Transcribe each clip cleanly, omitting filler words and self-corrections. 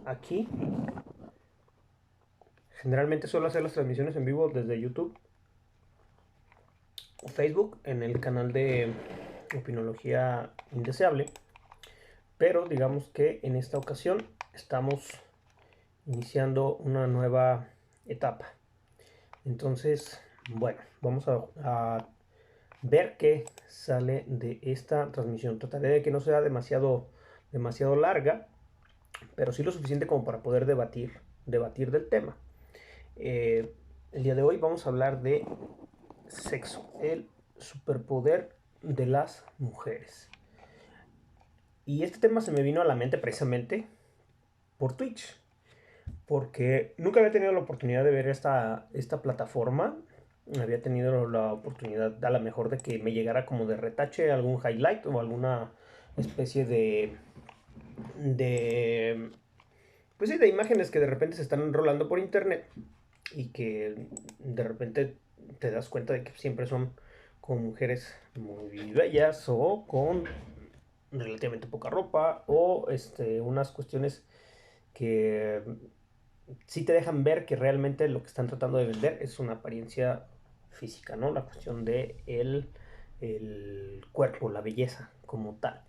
Aquí. Generalmente suelo hacer las transmisiones en vivo desde YouTube o Facebook en el canal de Opinología Indeseable. Pero digamos que en esta ocasión estamos iniciando una nueva etapa. Entonces, bueno, vamos a ver qué sale de esta transmisión. Trataré de que no sea demasiado larga, pero sí lo suficiente como para poder debatir del tema. El día de hoy vamos a hablar de sexo, el superpoder de las mujeres. Y este tema se me vino a la mente precisamente por Twitch, porque nunca había tenido la oportunidad de ver esta plataforma. Había tenido la oportunidad a lo mejor de que me llegara como de retache algún highlight o alguna especie de pues sí, de imágenes que de repente se están enrolando por internet y que de repente te das cuenta de que siempre son con mujeres muy bellas o con relativamente poca ropa o unas cuestiones que sí te dejan ver que realmente lo que están tratando de vender es una apariencia física, ¿no? La cuestión de el cuerpo, la belleza como tal.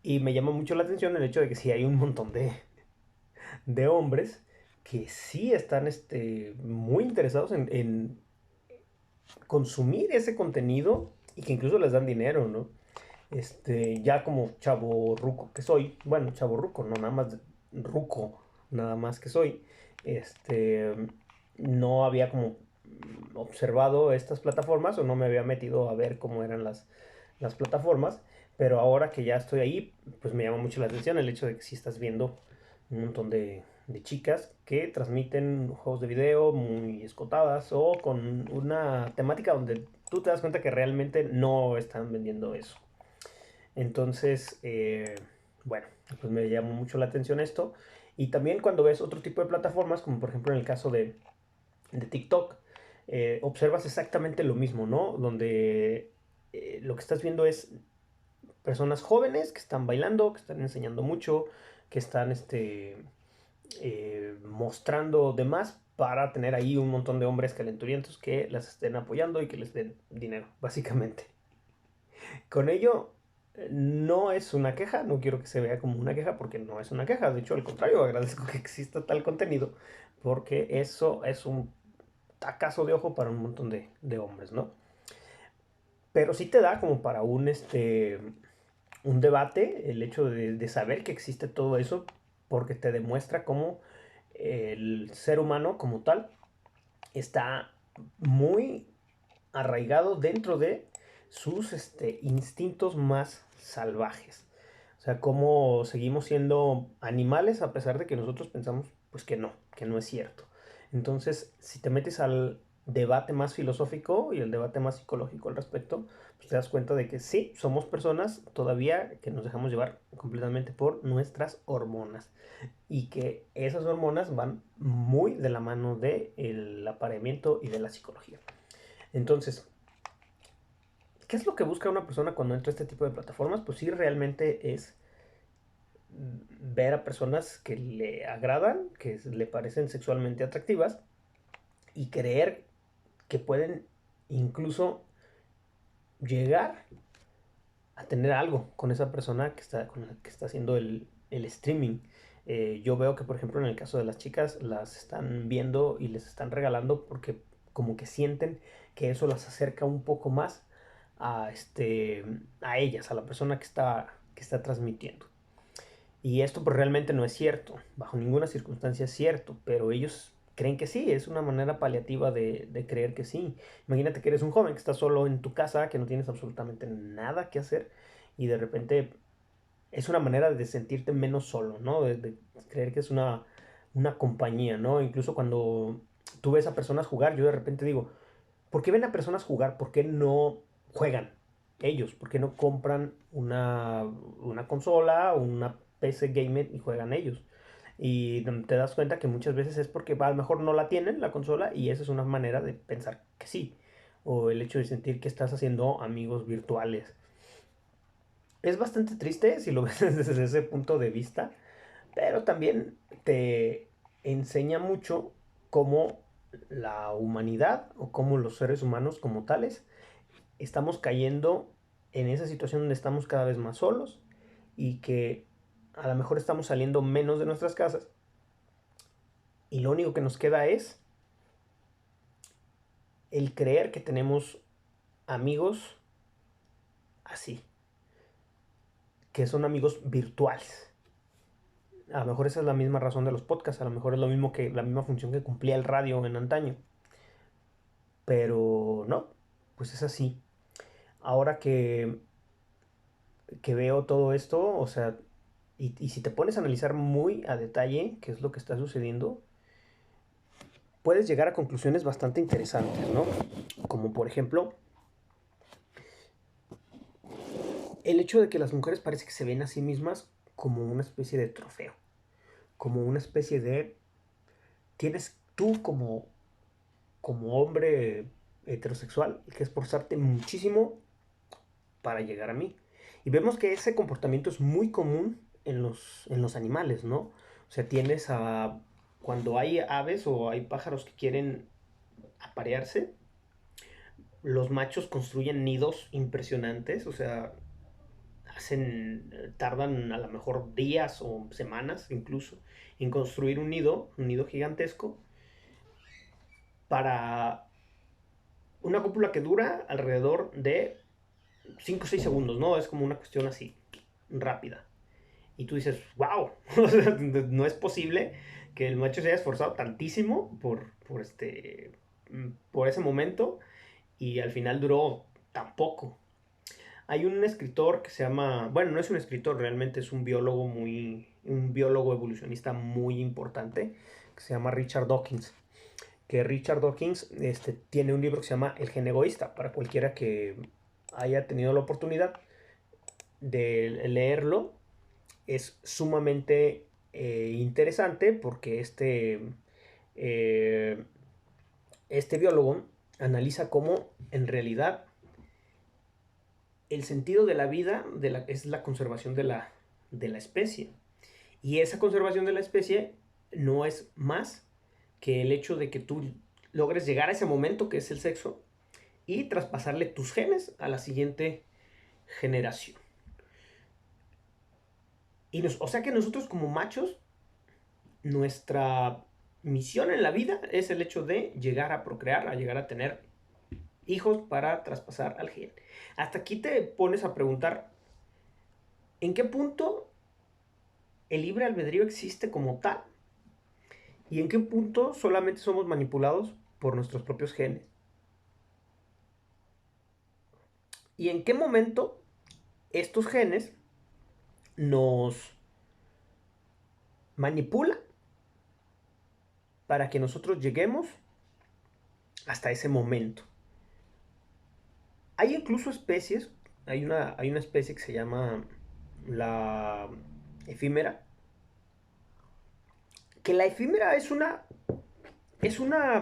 Y me llama mucho la atención el hecho de que sí hay un montón de hombres que sí están muy interesados en consumir ese contenido y que incluso les dan dinero, ¿no? Ya como chavo ruco que soy, bueno, chavo ruco, no nada más ruco, nada más que soy, este, no había como observado estas plataformas o no me había metido a ver cómo eran las plataformas, pero ahora que ya estoy ahí, pues me llama mucho la atención el hecho de que sí estás viendo un montón de chicas que transmiten juegos de video muy escotadas o con una temática donde tú te das cuenta que realmente no están vendiendo eso. Entonces, bueno, pues me llamó mucho la atención esto. Y también cuando ves otro tipo de plataformas, como por ejemplo en el caso de TikTok, observas exactamente lo mismo, ¿no? Donde lo que estás viendo es personas jóvenes que están bailando, que están enseñando mucho, que están mostrando demás para tener ahí un montón de hombres calenturientos que las estén apoyando y que les den dinero, básicamente. Con ello, no es una queja, no quiero que se vea como una queja porque no es una queja, de hecho al contrario, agradezco que exista tal contenido porque eso es un tacazo de ojo para un montón de hombres, ¿no? Pero sí te da como para un debate el hecho de saber que existe todo eso porque te demuestra cómo el ser humano como tal está muy arraigado dentro de sus instintos más salvajes. O sea, cómo seguimos siendo animales a pesar de que nosotros pensamos pues que no es cierto. Entonces, si te metes al debate más filosófico y el debate más psicológico al respecto, pues te das cuenta de que sí, somos personas todavía que nos dejamos llevar completamente por nuestras hormonas y que esas hormonas van muy de la mano del apareamiento y de la psicología. Entonces, ¿qué es lo que busca una persona cuando entra a este tipo de plataformas? Pues sí, realmente es ver a personas que le agradan, que le parecen sexualmente atractivas y creer que pueden incluso llegar a tener algo con esa persona con la que está haciendo el streaming. Yo veo que, por ejemplo, en el caso de las chicas, las están viendo y les están regalando porque como que sienten que eso las acerca un poco más a ellas, a la persona que está transmitiendo. Y esto pues realmente no es cierto, bajo ninguna circunstancia es cierto, pero ellos creen que sí, es una manera paliativa de creer que sí. Imagínate que eres un joven que está solo en tu casa, que no tienes absolutamente nada que hacer y de repente es una manera de sentirte menos solo, ¿no? De creer que es una compañía, ¿no? Incluso cuando tú ves a personas jugar, yo de repente digo, ¿por qué ven a personas jugar? ¿Por qué no juegan ellos? ¿Por qué no compran una consola, una PC gamer y juegan ellos? Y te das cuenta que muchas veces es porque a lo mejor no la tienen la consola y esa es una manera de pensar que sí. O el hecho de sentir que estás haciendo amigos virtuales. Es bastante triste si lo ves desde ese punto de vista. pero también te enseña mucho cómo la humanidad o cómo los seres humanos como tales estamos cayendo en esa situación donde estamos cada vez más solos y que a lo mejor estamos saliendo menos de nuestras casas y lo único que nos queda es el creer que tenemos amigos así, que son amigos virtuales. A lo mejor esa es la misma razón de los podcasts, a lo mejor es lo mismo que la misma función que cumplía el radio en antaño. Pero no, pues es así. Ahora que veo todo esto, o sea, y si te pones a analizar muy a detalle qué es lo que está sucediendo, puedes llegar a conclusiones bastante interesantes, ¿no? Como por ejemplo, el hecho de que las mujeres parece que se ven a sí mismas como una especie de trofeo, como una especie de... Tienes tú como hombre heterosexual que esforzarte muchísimo para llegar a mí. Y vemos que ese comportamiento es muy común en los animales, ¿no? O sea, tienes a... Cuando hay aves o hay pájaros que quieren aparearse, los machos construyen nidos impresionantes, o sea, tardan a lo mejor días o semanas incluso en construir un nido gigantesco para una cópula que dura alrededor de 5 o 6 segundos, ¿no? Es como una cuestión así, rápida. Y tú dices, wow, no es posible que el macho se haya esforzado tantísimo por ese momento y al final duró tan poco. Hay un escritor que se llama, bueno, no es un escritor, realmente es un biólogo evolucionista muy importante, que se llama Richard Dawkins. Que Richard Dawkins tiene un libro que se llama El gen egoísta, para cualquiera que haya tenido la oportunidad de leerlo. Es sumamente interesante porque eh, este biólogo analiza cómo en realidad el sentido de la vida es la conservación de la especie. Y esa conservación de la especie no es más que el hecho de que tú logres llegar a ese momento que es el sexo y traspasarle tus genes a la siguiente generación. O sea que nosotros como machos, nuestra misión en la vida es el hecho de llegar a procrear, a llegar a tener hijos para traspasar al gen. Hasta aquí te pones a preguntar, ¿en qué punto el libre albedrío existe como tal? ¿Y en qué punto solamente somos manipulados por nuestros propios genes? ¿Y en qué momento estos genes nos manipulan para que nosotros lleguemos hasta ese momento? Hay incluso especies, hay una especie que se llama la efímera, que la efímera es una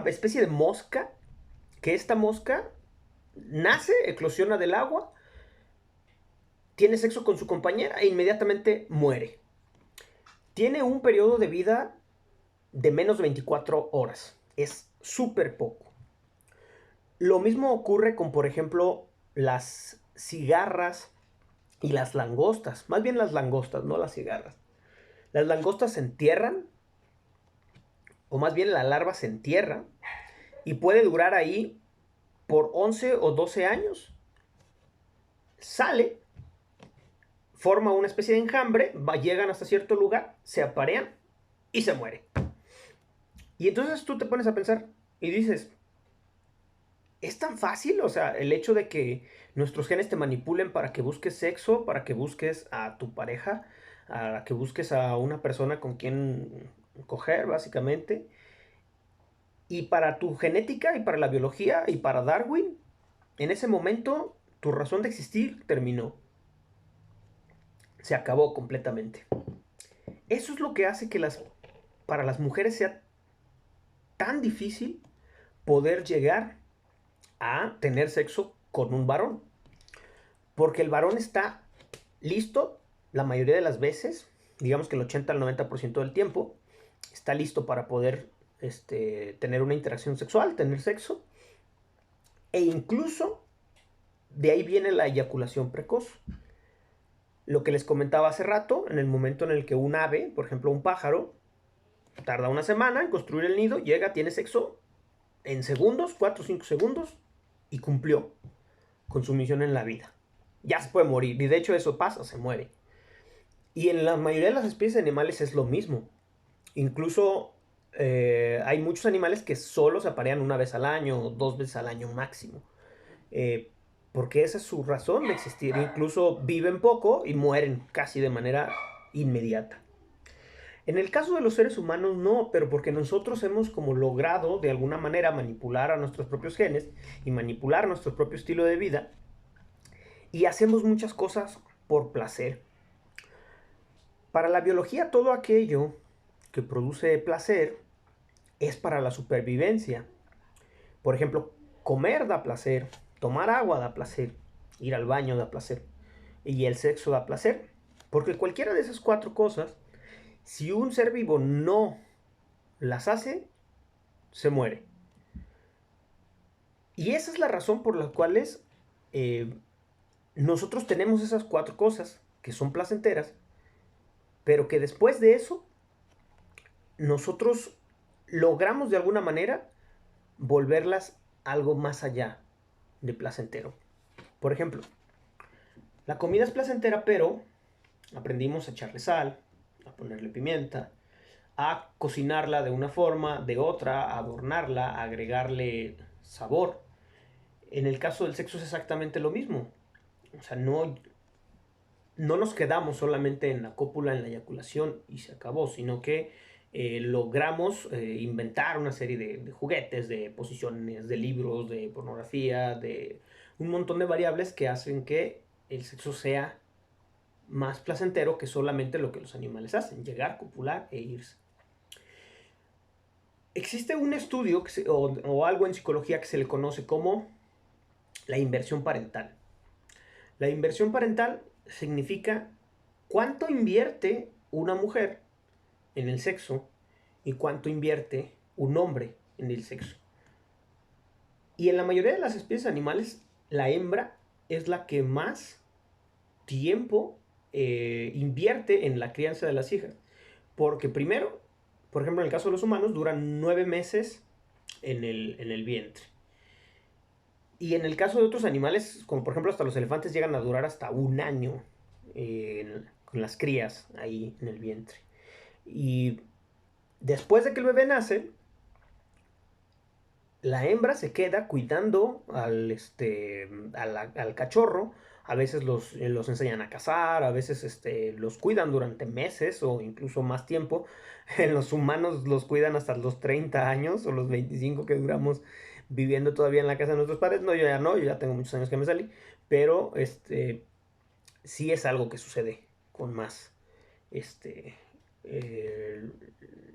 especie de mosca, que esta mosca nace, eclosiona del agua, tiene sexo con su compañera e inmediatamente muere. Tiene un periodo de vida de menos de 24 horas. Es súper poco. Lo mismo ocurre con, por ejemplo, las cigarras y las langostas. Más bien las langostas, no las cigarras. Las langostas se entierran, o más bien la larva se entierra, y puede durar ahí por 11 o 12 años. Sale, forma una especie de enjambre, llegan hasta cierto lugar, se aparean y se muere. Y entonces tú te pones a pensar y dices, ¿es tan fácil? O sea, el hecho de que nuestros genes te manipulen para que busques sexo, para que busques a tu pareja, a que busques a una persona con quien coger, básicamente. Y para tu genética y para la biología y para Darwin, en ese momento tu razón de existir terminó. Se acabó completamente. Eso es lo que hace que para las mujeres sea tan difícil poder llegar a tener sexo con un varón. Porque el varón está listo la mayoría de las veces digamos que el 80 al 90% del tiempo, está listo para poder tener una interacción sexual, tener sexo. E incluso de ahí viene la eyaculación precoz. Lo que les comentaba hace rato, en el momento en el que un ave, por ejemplo un pájaro, tarda una semana en construir el nido, llega, tiene sexo en segundos, 4 o 5 segundos, y cumplió con su misión en la vida. Ya se puede morir, y de hecho eso pasa, se muere. Y en la mayoría de las especies de animales es lo mismo. Incluso hay muchos animales que solo se aparean una vez al año o 2 veces al año máximo. Eh, porque esa es su razón de existir. Incluso viven poco y mueren casi de manera inmediata. En el caso de los seres humanos no, pero porque nosotros hemos como logrado de alguna manera manipular a nuestros propios genes y manipular nuestro propio estilo de vida y hacemos muchas cosas por placer. Para la biología todo aquello que produce placer es para la supervivencia. Por ejemplo, comer da placer, tomar agua da placer, ir al baño da placer y el sexo da placer. Porque cualquiera de esas 4 cosas, si un ser vivo no las hace, se muere. Y esa es la razón por la cual nosotros tenemos esas 4 cosas que son placenteras, pero que después de eso nosotros logramos de alguna manera volverlas algo más allá de placentero. Por ejemplo, la comida es placentera, pero aprendimos a echarle sal, a ponerle pimienta, a cocinarla de una forma, de otra, a adornarla, a agregarle sabor. En el caso del sexo es exactamente lo mismo. O sea, no nos quedamos solamente en la cópula, en la eyaculación y se acabó, sino que logramos inventar una serie de juguetes, de posiciones, de libros, de pornografía, de un montón de variables que hacen que el sexo sea más placentero que solamente lo que los animales hacen, llegar, copular e irse. Existe un estudio o algo en psicología que se le conoce como la inversión parental. La inversión parental significa cuánto invierte una mujer en el sexo y cuánto invierte un hombre en el sexo. Y en la mayoría de las especies animales, la hembra es la que más tiempo invierte en la crianza de las hijas. Porque primero, por ejemplo, en el caso de los humanos, duran 9 meses en el vientre. Y en el caso de otros animales, como por ejemplo hasta los elefantes, llegan a durar hasta 1 año con las crías ahí en el vientre. Y después de que el bebé nace, la hembra se queda cuidando al cachorro. A veces los enseñan a cazar, a veces los cuidan durante meses o incluso más tiempo. En los humanos los cuidan hasta los 30 años o los 25 que duramos viviendo todavía en la casa de nuestros padres. No, yo ya tengo muchos años que me salí, pero sí es algo que sucede con más, este, eh,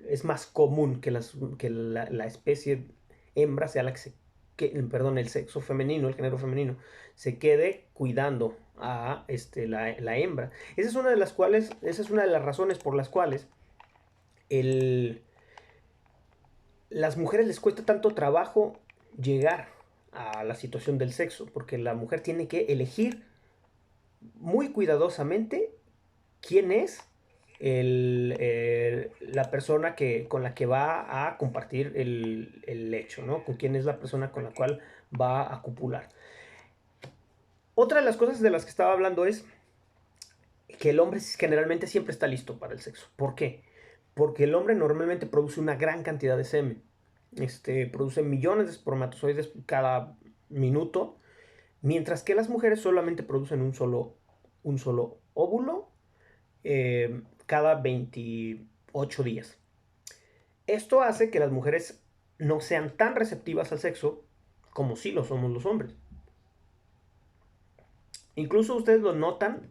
es más común que la especie hembra sea la perdón, el sexo femenino, el género femenino, se quede cuidando a la hembra. Esa es una de las razones por las cuales las mujeres les cuesta tanto trabajo llegar a la situación del sexo, porque la mujer tiene que elegir muy cuidadosamente quién es la persona con la que va a compartir el lecho, ¿no? Con quién es la persona con la cual va a copular. Otra de las cosas de las que estaba hablando es que el hombre generalmente siempre está listo para el sexo. ¿Por qué? Porque el hombre normalmente produce una gran cantidad de semen. Produce millones de espermatozoides cada minuto, mientras que las mujeres solamente producen un solo óvulo cada 28 días. Esto hace que las mujeres no sean tan receptivas al sexo como sí lo somos los hombres. Incluso ustedes lo notan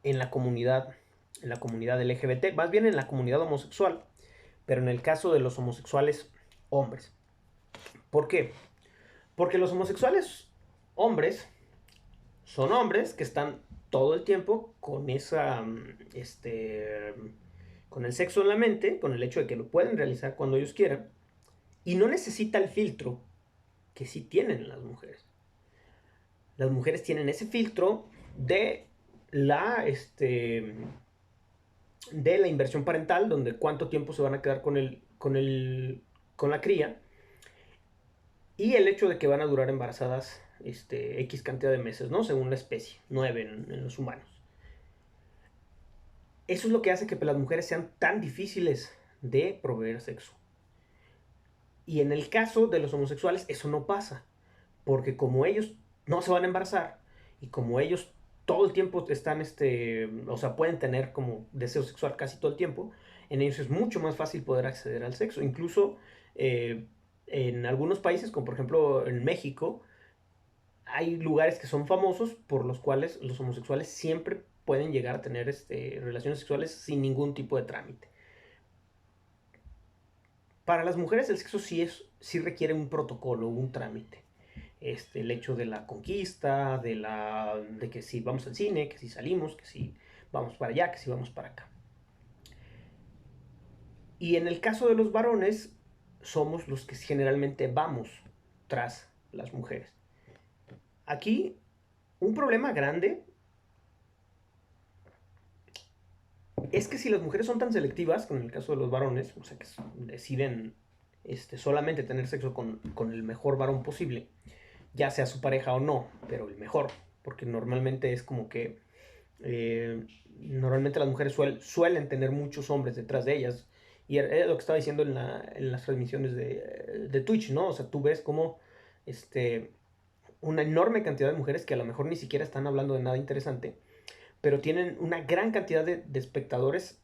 en la comunidad LGBT, más bien en la comunidad homosexual, pero en el caso de los homosexuales hombres. ¿Por qué? Porque los homosexuales hombres son hombres que están todo el tiempo con con el sexo en la mente, con el hecho de que lo pueden realizar cuando ellos quieran, y no necesita el filtro que sí tienen las mujeres. Las mujeres tienen ese filtro de la, de la inversión parental, donde cuánto tiempo se van a quedar con la cría, y el hecho de que van a durar embarazadas X cantidad de meses, ¿no? Según la especie, 9 en los humanos. Eso es lo que hace que las mujeres sean tan difíciles de proveer sexo. Y en el caso de los homosexuales, eso no pasa. Porque como ellos no se van a embarazar y como ellos todo el tiempo están, o sea, pueden tener como deseo sexual casi todo el tiempo, en ellos es mucho más fácil poder acceder al sexo. Incluso eh, en algunos países, como por ejemplo en México, hay lugares que son famosos por los cuales los homosexuales siempre pueden llegar a tener relaciones sexuales sin ningún tipo de trámite. Para las mujeres el sexo sí requiere un protocolo, un trámite. El hecho de la conquista, de que si vamos al cine, que si salimos, que si vamos para allá, que si vamos para acá. Y en el caso de los varones, somos los que generalmente vamos tras las mujeres. Aquí, un problema grande es que si las mujeres son tan selectivas, como en el caso de los varones, o sea, que deciden solamente tener sexo con el mejor varón posible, ya sea su pareja o no, pero el mejor, porque normalmente es como que normalmente las mujeres suelen tener muchos hombres detrás de ellas, y era lo que estaba diciendo en las transmisiones de Twitch, ¿no? O sea, tú ves como una enorme cantidad de mujeres que a lo mejor ni siquiera están hablando de nada interesante, pero tienen una gran cantidad de espectadores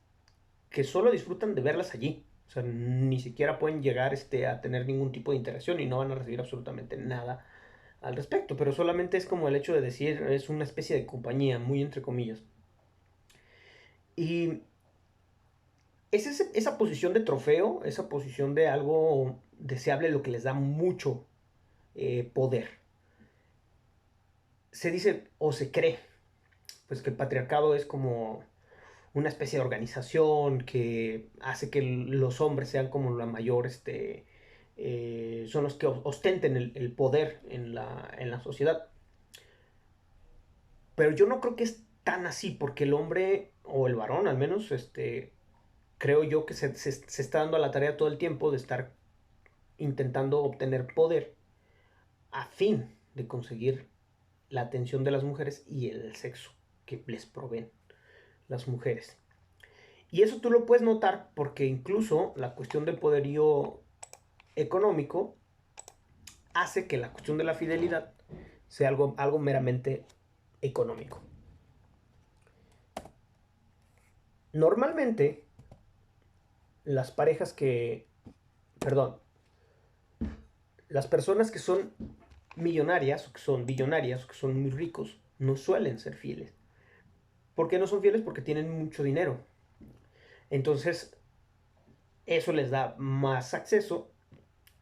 que solo disfrutan de verlas allí. O sea, ni siquiera pueden llegar a tener ningún tipo de interacción y no van a recibir absolutamente nada al respecto. Pero solamente es como el hecho de decir, es una especie de compañía, muy entre comillas. Y es esa posición de trofeo, esa posición de algo deseable, lo que les da mucho poder. Se dice o se cree, pues que el patriarcado es como una especie de organización que hace que los hombres sean como la mayor, son los que ostenten el poder en la sociedad. Pero yo no creo que es tan así, porque el hombre, o el varón al menos, creo yo que se está dando a la tarea todo el tiempo de estar intentando obtener poder a fin de conseguir la atención de las mujeres y el sexo que les proveen las mujeres. Y eso tú lo puedes notar porque incluso la cuestión del poderío económico hace que la cuestión de la fidelidad sea algo meramente económico. Normalmente, las parejas perdón, las personas que son millonarias, o que son billonarias, o que son muy ricos, no suelen ser fieles. ¿Por qué no son fieles? Porque tienen mucho dinero. Entonces, eso les da más acceso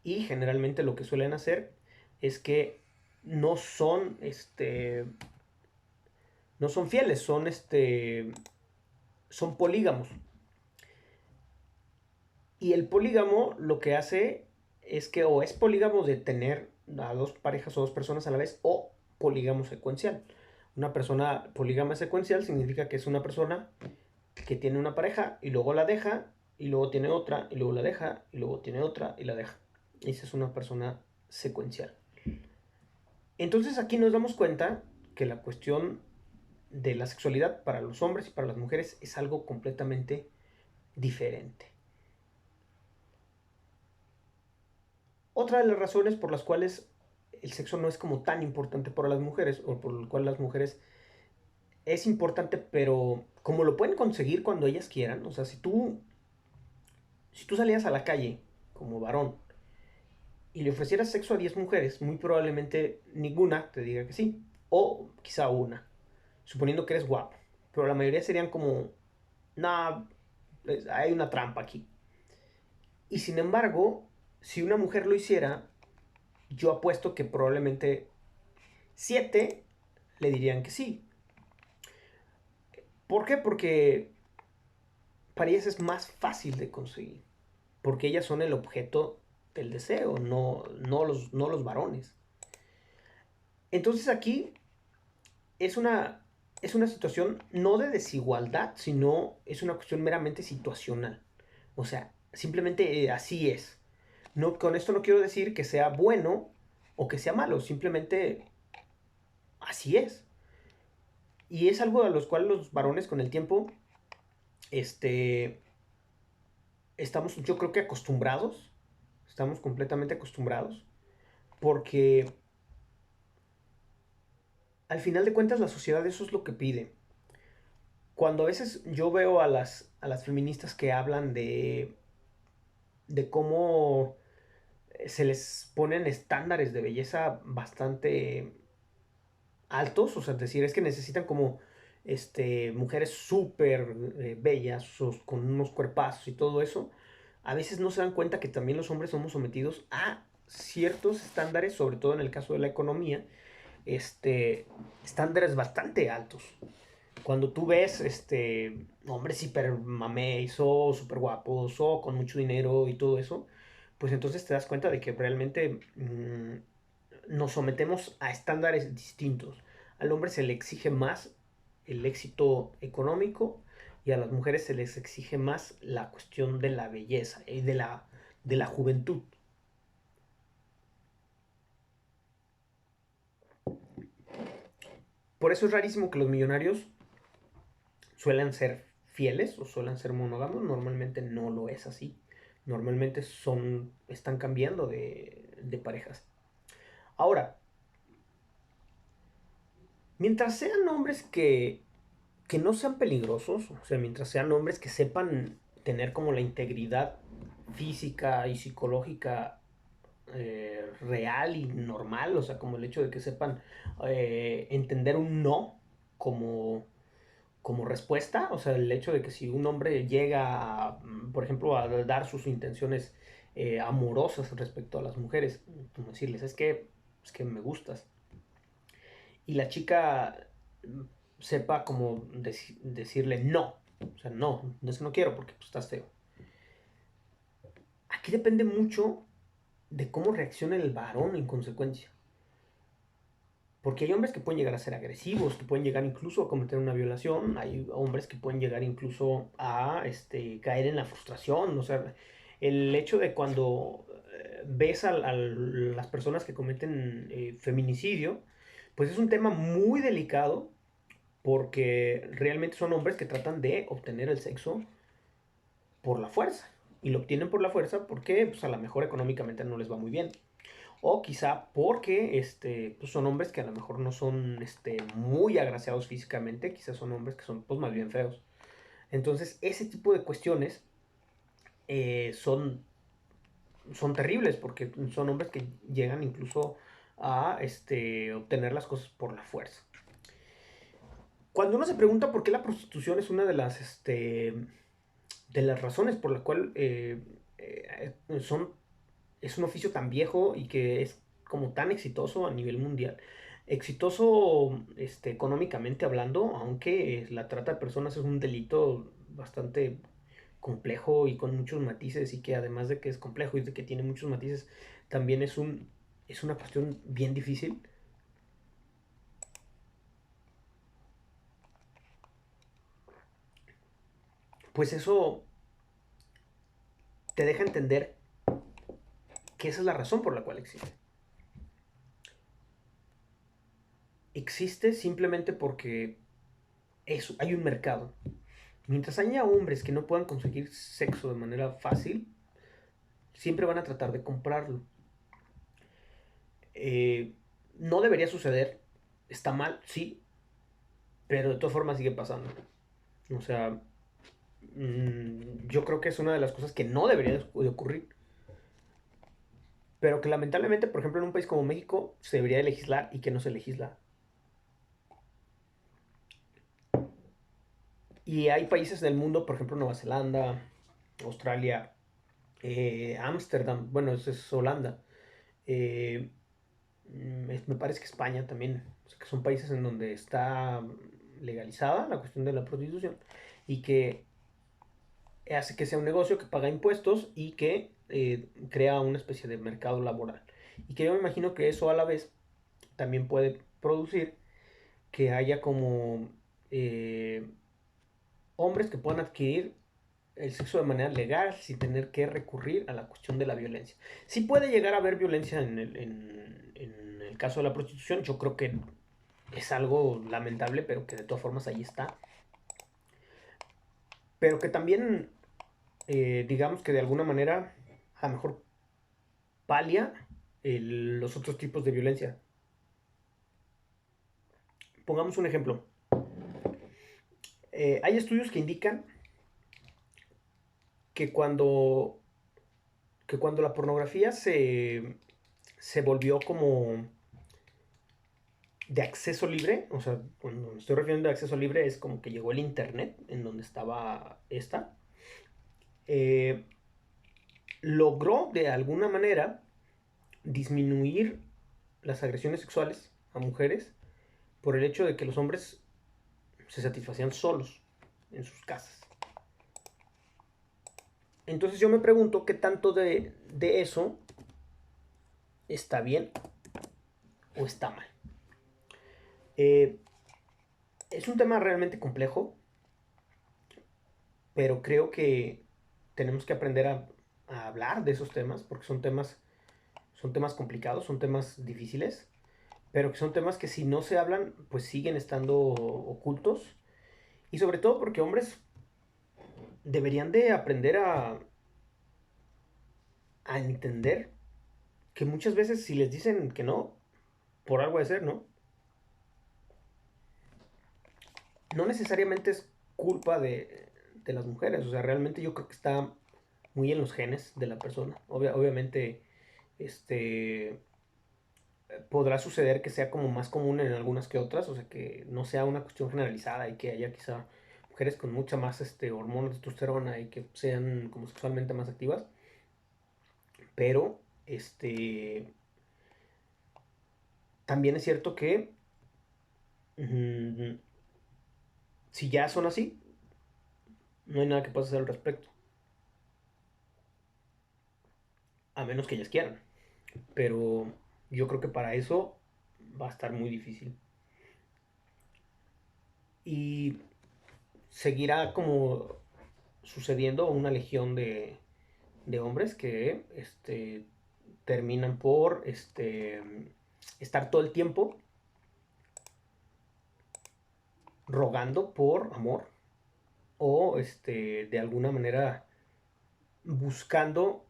y generalmente lo que suelen hacer es que no son, no son fieles, son polígamos. Y el polígamo lo que hace es que o es polígamo de tener a dos parejas o dos personas a la vez, o polígamo secuencial. Una persona polígama secuencial significa que es una persona que tiene una pareja y luego la deja, y luego tiene otra, y luego la deja, y luego tiene otra y la deja. Esa es una persona secuencial. Entonces aquí nos damos cuenta que la cuestión de la sexualidad para los hombres y para las mujeres es algo completamente diferente. Otra de las razones por las cuales el sexo no es como tan importante para las mujeres, o por lo cual las mujeres es importante, pero como lo pueden conseguir cuando ellas quieran, o sea, si tú salías a la calle como varón y le ofrecieras sexo a 10 mujeres, muy probablemente ninguna te diga que sí, o quizá una, suponiendo que eres guapo, pero la mayoría serían como, nah, hay una trampa aquí. Y sin embargo, si una mujer lo hiciera, yo apuesto que probablemente 7 le dirían que sí. ¿Por qué? Porque para ellas es más fácil de conseguir. Porque ellas son el objeto del deseo, no los varones. Entonces aquí es es una situación no de desigualdad, sino es una cuestión meramente situacional. O sea, simplemente así es. No, con esto no quiero decir que sea bueno o que sea malo, simplemente así es. Y es algo a los cuales los varones con el tiempo, este, estamos yo creo que acostumbrados, estamos completamente acostumbrados, porque al final de cuentas la sociedad eso es lo que pide. Cuando a veces yo veo a a las feministas que hablan de cómo se les ponen estándares de belleza bastante altos, o sea, es decir, es que necesitan como mujeres súper bellas, con unos cuerpazos y todo eso, a veces no se dan cuenta que también los hombres somos sometidos a ciertos estándares, sobre todo en el caso de la economía, estándares bastante altos. Cuando tú ves hombres hiper mameis o súper guapos o con mucho dinero y todo eso, pues entonces te das cuenta de que realmente nos sometemos a estándares distintos. Al hombre se le exige más el éxito económico y a las mujeres se les exige más la cuestión de la belleza y de la juventud. Por eso es rarísimo que los millonarios suelen ser fieles o suelen ser monógamos. Normalmente no lo es así. Normalmente están cambiando de parejas. Ahora, mientras sean hombres que no sean peligrosos, o sea, mientras sean hombres que sepan tener como la integridad física y psicológica real y normal, o sea, como el hecho de que sepan entender un no como, como respuesta, o sea, el hecho de que si un hombre llega, por ejemplo, a dar sus intenciones amorosas respecto a las mujeres, como decirles, es que me gustas, y la chica sepa como decirle no. O sea, no, es que no quiero porque pues, estás feo. Aquí depende mucho de cómo reaccione el varón en consecuencia. Porque hay hombres que pueden llegar a ser agresivos, que pueden llegar incluso a cometer una violación, hay hombres que pueden llegar incluso a caer en la frustración. O sea, el hecho de cuando ves a las personas que cometen feminicidio, pues es un tema muy delicado porque realmente son hombres que tratan de obtener el sexo por la fuerza. Y lo obtienen por la fuerza porque pues, a lo mejor económicamente no les va muy bien. O quizá porque pues son hombres que a lo mejor no son muy agraciados físicamente, quizás son hombres que son pues, más bien feos. Entonces, ese tipo de cuestiones eh, son, son terribles porque son hombres que llegan incluso a obtener las cosas por la fuerza. Cuando uno se pregunta por qué la prostitución es una de las razones por la cual es un oficio tan viejo y que es como tan exitoso a nivel mundial. Exitoso económicamente hablando, aunque la trata de personas es un delito bastante complejo y con muchos matices y que además de que es complejo y de que tiene muchos matices, también es una cuestión bien difícil. Pues eso te deja entender que esa es la razón por la cual existe. Existe simplemente porque hay un mercado. Mientras haya hombres que no puedan conseguir sexo de manera fácil, siempre van a tratar de comprarlo. Eh, no debería suceder, está mal, sí, pero de todas formas sigue pasando. O sea, yo creo que es una de las cosas que no debería de ocurrir, pero que lamentablemente, por ejemplo, en un país como México se debería de legislar y que no se legisla. Y hay países del mundo, por ejemplo, Nueva Zelanda, Australia, Ámsterdam, bueno, eso es Holanda. Me parece que España también, o sea, que son países en donde está legalizada, la cuestión de la prostitución, y que hace que sea un negocio que paga impuestos y que crea una especie de mercado laboral. Y que yo me imagino que eso a la vez también puede producir que haya como eh, hombres que puedan adquirir el sexo de manera legal sin tener que recurrir a la cuestión de la violencia. Sí puede llegar a haber violencia en el caso de la prostitución, yo creo que es algo lamentable, pero que de todas formas ahí está. Pero que también, digamos que de alguna manera, a lo mejor palia los otros tipos de violencia. Pongamos un ejemplo. Hay estudios que indican que cuando la pornografía se volvió como de acceso libre, o sea, cuando me estoy refiriendo de acceso libre es como que llegó el internet en donde estaba esta, eh, logró de alguna manera disminuir las agresiones sexuales a mujeres por el hecho de que los hombres se satisfacían solos en sus casas. Entonces yo me pregunto qué tanto de eso está bien o está mal. Eh, es un tema realmente complejo, pero creo que tenemos que aprender a hablar de esos temas porque son temas complicados, son temas difíciles, pero que son temas que si no se hablan, pues siguen estando ocultos. Y sobre todo porque hombres deberían de aprender a entender que muchas veces si les dicen que no, por algo de ser, ¿no? No necesariamente es culpa de las mujeres, o sea, realmente yo creo que está muy en los genes de la persona. Obviamente, este, podrá suceder que sea como más común en algunas que otras, o sea, que no sea una cuestión generalizada y que haya quizá mujeres con mucha más hormona de testosterona y que sean como sexualmente más activas, pero también es cierto que si ya son así, no hay nada que puedas hacer al respecto, a menos que ellas quieran, pero yo creo que para eso va a estar muy difícil. Y seguirá como sucediendo una legión de hombres que terminan por estar todo el tiempo rogando por amor o de alguna manera buscando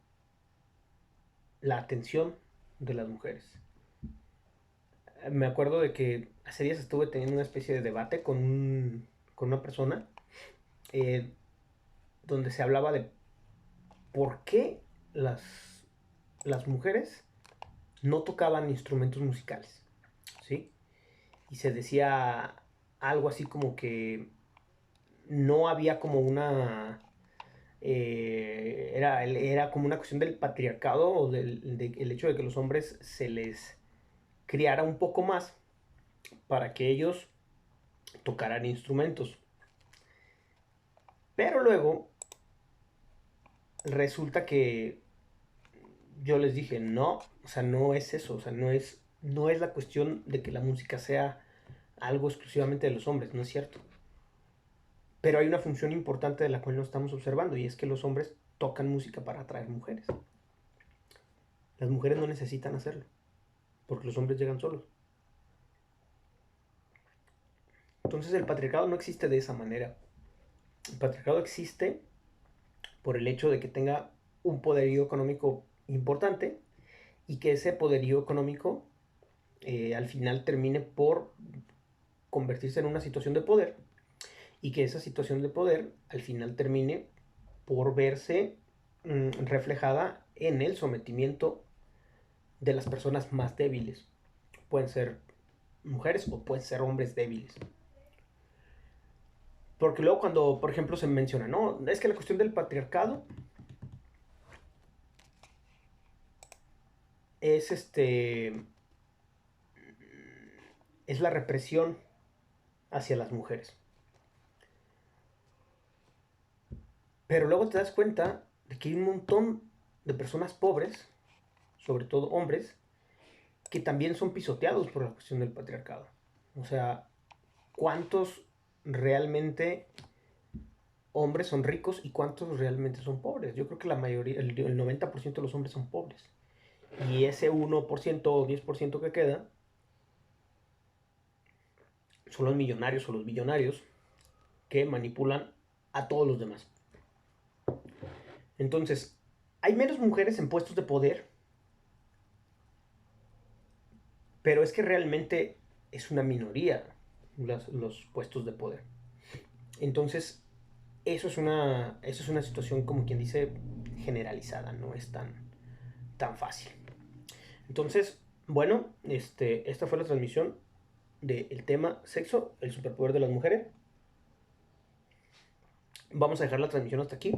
la atención de las mujeres. Me acuerdo de que hace días estuve teniendo una especie de debate con una persona eh, donde se hablaba de por qué las mujeres no tocaban instrumentos musicales, ¿sí? Y se decía algo así como que no había como era como una cuestión del patriarcado o el hecho de que los hombres se les criara un poco más para que ellos tocaran instrumentos. Pero luego resulta que yo les dije, no, o sea, no es eso, o sea, no es la cuestión de que la música sea algo exclusivamente de los hombres, no es cierto. Pero hay una función importante de la cual no estamos observando y es que los hombres tocan música para atraer mujeres. Las mujeres no necesitan hacerlo, porque los hombres llegan solos. Entonces el patriarcado no existe de esa manera. El patriarcado existe por el hecho de que tenga un poderío económico importante y que ese poderío económico al final termine por convertirse en una situación de poder y que esa situación de poder al final termine por verse reflejada en el sometimiento de las personas más débiles. Pueden ser mujeres o pueden ser hombres débiles. Porque luego cuando, por ejemplo, se menciona, no, es que la cuestión del patriarcado es es la represión hacia las mujeres. Pero luego te das cuenta de que hay un montón de personas pobres, sobre todo hombres, que también son pisoteados por la cuestión del patriarcado. O sea, ¿cuántos realmente hombres son ricos y cuántos realmente son pobres? Yo creo que la mayoría, el 90% de los hombres son pobres. Y ese 1% o 10% que queda son los millonarios o los billonarios que manipulan a todos los demás. Entonces, hay menos mujeres en puestos de poder, pero es que realmente es una minoría los puestos de poder. Entonces, eso es una situación, como quien dice, generalizada, no es tan fácil. Entonces, bueno, esta fue la transmisión del tema sexo, el superpoder de las mujeres. Vamos a dejar la transmisión hasta aquí.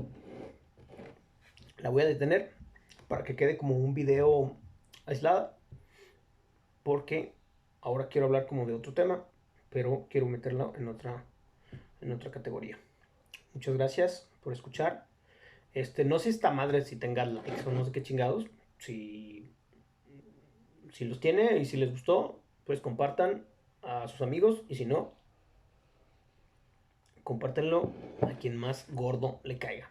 La voy a detener para que quede como un video aislada, porque ahora quiero hablar como de otro tema, pero quiero meterlo en otra categoría. Muchas gracias por escuchar. No sé esta madre si tenga likes o no sé qué chingados. Si los tiene y si les gustó, pues compartan a sus amigos. Y si no, compártanlo a quien más gordo le caiga.